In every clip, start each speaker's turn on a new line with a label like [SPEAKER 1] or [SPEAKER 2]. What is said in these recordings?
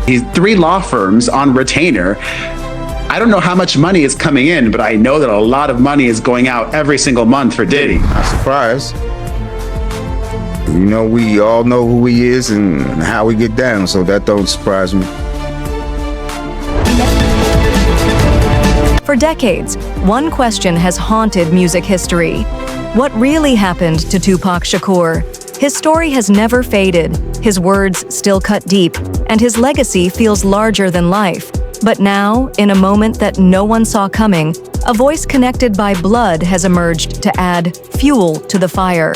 [SPEAKER 1] He's 3 law firms on retainer. I don't know how much money is coming in, but I know that a lot of money is going out every single month for Diddy.
[SPEAKER 2] Not surprised. You know, we all know who he is and how we get down, so that don't surprise me.
[SPEAKER 3] For decades, one question has haunted music history. What really happened to Tupac Shakur? His story has never faded, his words still cut deep, and his legacy feels larger than life. But now, in a moment that no one saw coming, a voice connected by blood has emerged to add fuel to the fire.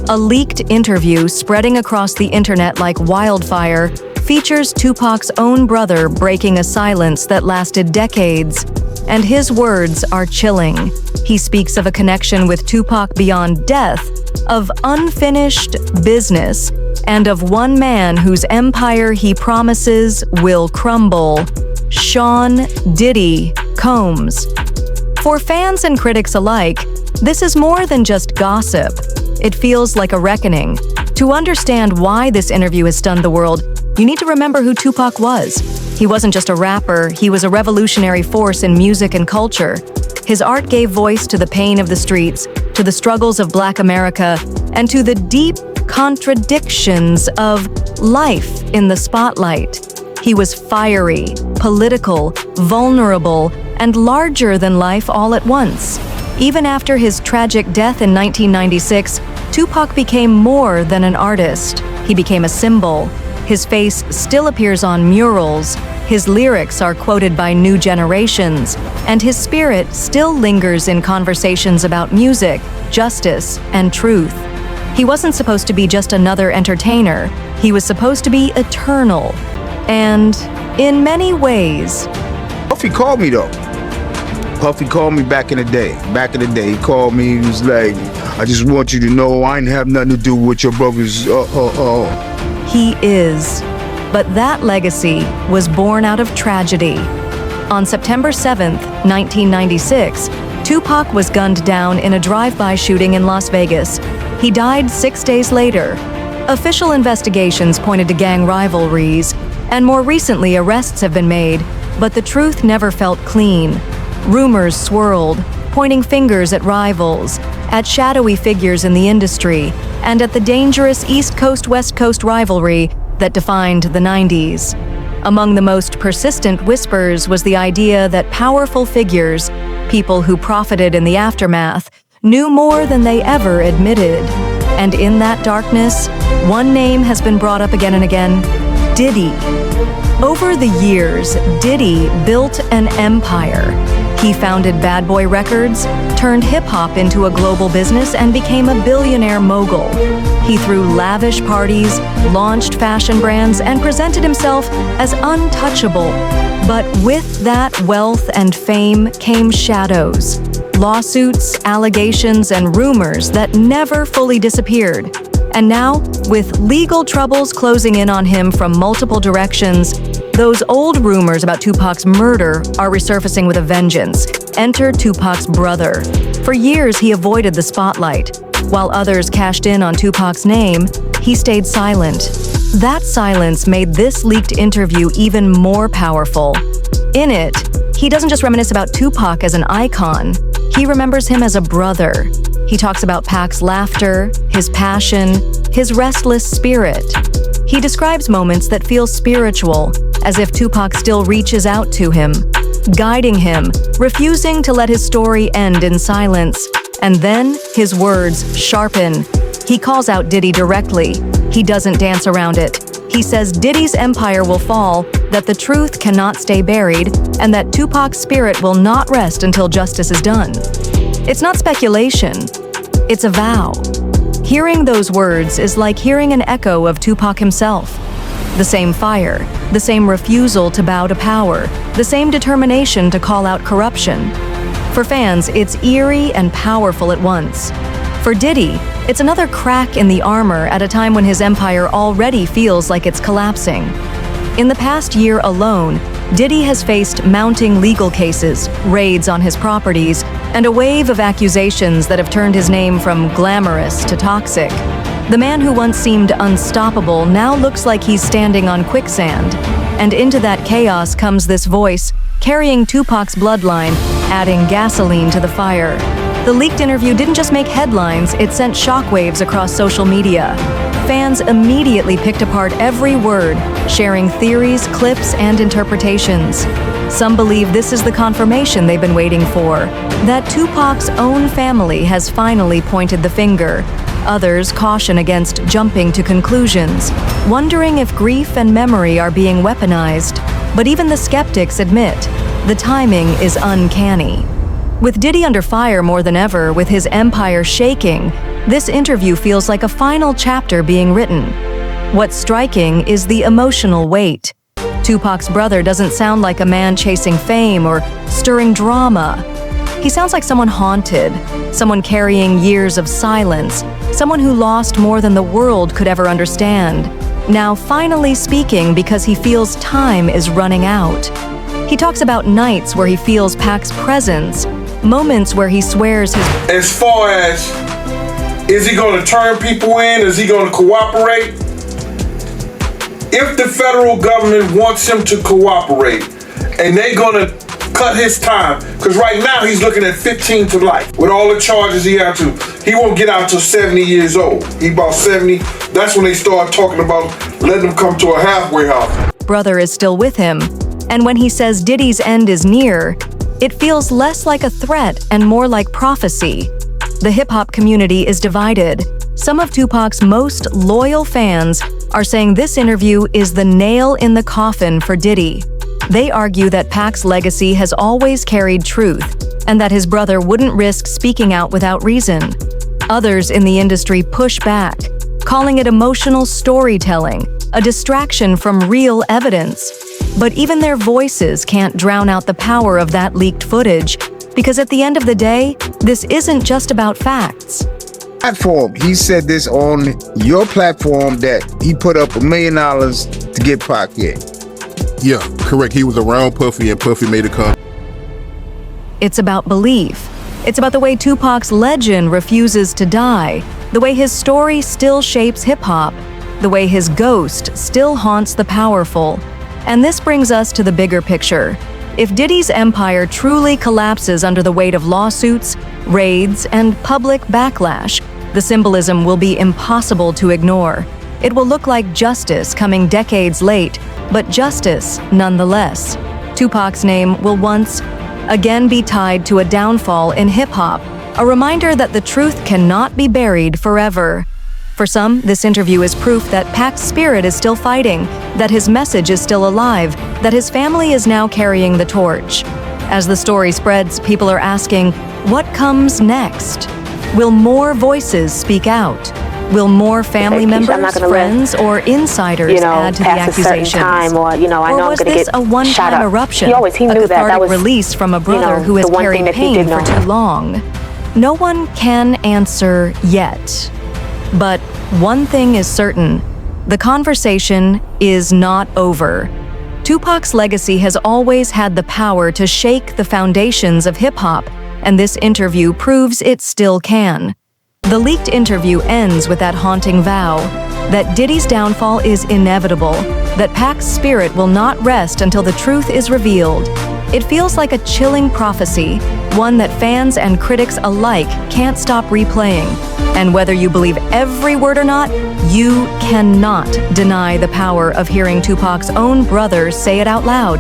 [SPEAKER 3] A leaked interview spreading across the internet like wildfire features Tupac's own brother breaking a silence that lasted decades. And his words are chilling. He speaks of a connection with Tupac beyond death, of unfinished business, and of one man whose empire he promises will crumble: Sean Diddy Combs. For fans and critics alike, this is more than just gossip. It feels like a reckoning. To understand why this interview has stunned the world, you need to remember who Tupac was. He wasn't just a rapper, he was a revolutionary force in music and culture. His art gave voice to the pain of the streets, to the struggles of Black America, and to the deep contradictions of life in the spotlight. He was fiery, political, vulnerable, and larger than life all at once. Even after his tragic death in 1996, Tupac became more than an artist. He became a symbol. His face still appears on murals, his lyrics are quoted by new generations, and his spirit still lingers in conversations about music, justice, and truth. He wasn't supposed to be just another entertainer. He was supposed to be eternal. And in many ways...
[SPEAKER 2] Puffy called me though. Puffy called me back in the day. He called me, he was like, I just want you to know I ain't have nothing to do with your brother's
[SPEAKER 3] He is. But that legacy was born out of tragedy. On September 7th, 1996, Tupac was gunned down in a drive-by shooting in Las Vegas. He died 6 days later. Official investigations pointed to gang rivalries, and more recently arrests have been made, but the truth never felt clean. Rumors swirled, pointing fingers at rivals, at shadowy figures in the industry, and at the dangerous East Coast-West Coast rivalry that defined the 90s. Among the most persistent whispers was the idea that powerful figures, people who profited in the aftermath, knew more than they ever admitted. And in that darkness, one name has been brought up again and again: Diddy. Over the years, Diddy built an empire. He founded Bad Boy Records, turned hip-hop into a global business, and became a billionaire mogul. He threw lavish parties, launched fashion brands, and presented himself as untouchable. But with that wealth and fame came shadows, lawsuits, allegations, and rumors that never fully disappeared. And now, with legal troubles closing in on him from multiple directions, those old rumors about Tupac's murder are resurfacing with a vengeance. Enter Tupac's brother. For years, he avoided the spotlight. While others cashed in on Tupac's name, he stayed silent. That silence made this leaked interview even more powerful. In it, he doesn't just reminisce about Tupac as an icon, he remembers him as a brother. He talks about Pac's laughter, his passion, his restless spirit. He describes moments that feel spiritual, as if Tupac still reaches out to him, guiding him, refusing to let his story end in silence. And then his words sharpen. He calls out Diddy directly. He doesn't dance around it. He says Diddy's empire will fall, that the truth cannot stay buried, and that Tupac's spirit will not rest until justice is done. It's not speculation, it's a vow. Hearing those words is like hearing an echo of Tupac himself. The same fire, the same refusal to bow to power, the same determination to call out corruption. For fans, it's eerie and powerful at once. For Diddy, it's another crack in the armor at a time when his empire already feels like it's collapsing. In the past year alone, Diddy has faced mounting legal cases, raids on his properties, and a wave of accusations that have turned his name from glamorous to toxic. The man who once seemed unstoppable now looks like he's standing on quicksand. And into that chaos comes this voice, carrying Tupac's bloodline, adding gasoline to the fire. The leaked interview didn't just make headlines, it sent shockwaves across social media. Fans immediately picked apart every word, sharing theories, clips, and interpretations. Some believe this is the confirmation they've been waiting for, that Tupac's own family has finally pointed the finger. Others caution against jumping to conclusions, wondering if grief and memory are being weaponized. But even the skeptics admit, the timing is uncanny. With Diddy under fire more than ever, with his empire shaking, this interview feels like a final chapter being written. What's striking is the emotional weight. Tupac's brother doesn't sound like a man chasing fame or stirring drama. He sounds like someone haunted, someone carrying years of silence, someone who lost more than the world could ever understand, now finally speaking because he feels time is running out. He talks about nights where he feels Pac's presence, moments where he swears his...
[SPEAKER 4] As far as, is he going to turn people in? Is he going to cooperate? If the federal government wants him to cooperate and they're going to cut his time, because right now he's looking at 15 to life with all the charges he had to. He won't get out till 70 years old. He about 70. That's when they start talking about letting him come to a halfway house.
[SPEAKER 3] Brother is still with him, and when he says Diddy's end is near, it feels less like a threat and more like prophecy. The hip-hop community is divided. Some of Tupac's most loyal fans are saying this interview is the nail in the coffin for Diddy. They argue that Pac's legacy has always carried truth, and that his brother wouldn't risk speaking out without reason. Others in the industry push back, calling it emotional storytelling, a distraction from real evidence. But even their voices can't drown out the power of that leaked footage, because at the end of the day, this isn't just about facts.
[SPEAKER 2] Platform. He said this on your platform that he put up $1 million to get Pac in.
[SPEAKER 5] Yeah, correct. He was around Puffy and Puffy made a comment.
[SPEAKER 3] It's about belief. It's about the way Tupac's legend refuses to die, the way his story still shapes hip-hop, the way his ghost still haunts the powerful. And this brings us to the bigger picture. If Diddy's empire truly collapses under the weight of lawsuits, raids, and public backlash, the symbolism will be impossible to ignore. It will look like justice coming decades late, but justice nonetheless. Tupac's name will once again be tied to a downfall in hip-hop, a reminder that the truth cannot be buried forever. For some, this interview is proof that Pac's spirit is still fighting, that his message is still alive, that his family is now carrying the torch. As the story spreads, people are asking, what comes next? Will more voices speak out? Will more family members, friends, or insiders add to the accusations?
[SPEAKER 6] Time, or
[SPEAKER 3] was this a one-time eruption, a cathartic release from a brother who has carried pain for too long? No one can answer yet. But one thing is certain, the conversation is not over. Tupac's legacy has always had the power to shake the foundations of hip-hop, and this interview proves it still can. The leaked interview ends with that haunting vow, that Diddy's downfall is inevitable, that Pac's spirit will not rest until the truth is revealed. It feels like a chilling prophecy, one that fans and critics alike can't stop replaying. And whether you believe every word or not, you cannot deny the power of hearing Tupac's own brother say it out loud.